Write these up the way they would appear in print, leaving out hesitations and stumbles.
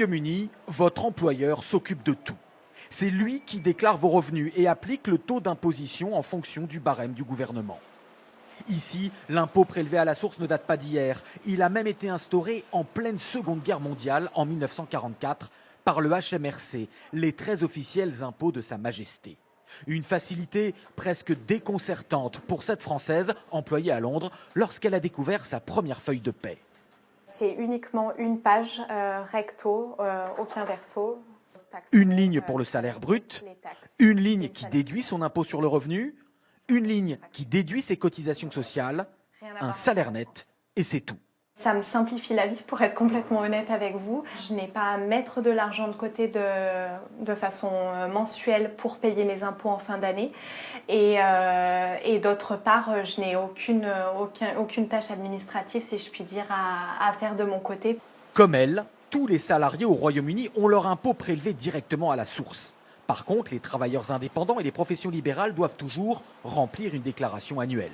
Royaume-Uni, votre employeur s'occupe de tout. C'est lui qui déclare vos revenus et applique le taux d'imposition en fonction du barème du gouvernement. Ici, l'impôt prélevé à la source ne date pas d'hier. Il a même été instauré en pleine Seconde Guerre mondiale en 1944 par le HMRC, les très officiels impôts de Sa Majesté. Une facilité presque déconcertante pour cette Française employée à Londres lorsqu'elle a découvert sa première feuille de paie. C'est uniquement une page recto, aucun verso. Une ligne pour le salaire brut, une ligne qui déduit son impôt sur le revenu, une ligne qui déduit ses cotisations sociales, un salaire net et c'est tout. Ça me simplifie la vie pour être complètement honnête avec vous. Je n'ai pas à mettre de l'argent de côté de façon mensuelle pour payer mes impôts en fin d'année. Et d'autre part, je n'ai aucune tâche administrative, si je puis dire, à faire de mon côté. Comme elle, tous les salariés au Royaume-Uni ont leur impôt prélevé directement à la source. Par contre, les travailleurs indépendants et les professions libérales doivent toujours remplir une déclaration annuelle.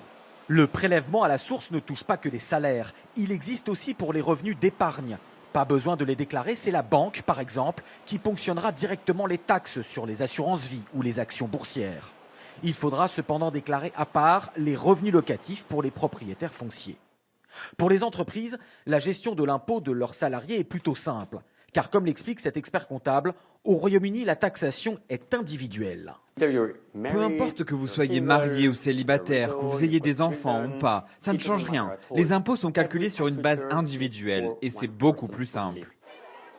Le prélèvement à la source ne touche pas que les salaires. Il existe aussi pour les revenus d'épargne. Pas besoin de les déclarer, c'est la banque, par exemple, qui ponctionnera directement les taxes sur les assurances-vie ou les actions boursières. Il faudra cependant déclarer à part les revenus locatifs pour les propriétaires fonciers. Pour les entreprises, la gestion de l'impôt de leurs salariés est plutôt simple. Car comme l'explique cet expert comptable, au Royaume-Uni, la taxation est individuelle. Peu importe que vous soyez marié ou célibataire, que vous ayez des enfants ou pas, ça ne change rien. Les impôts sont calculés sur une base individuelle et c'est beaucoup plus simple.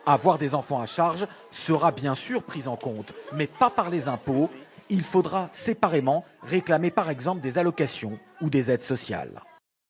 Avoir des enfants à charge sera bien sûr pris en compte, mais pas par les impôts. Il faudra séparément réclamer par exemple des allocations ou des aides sociales.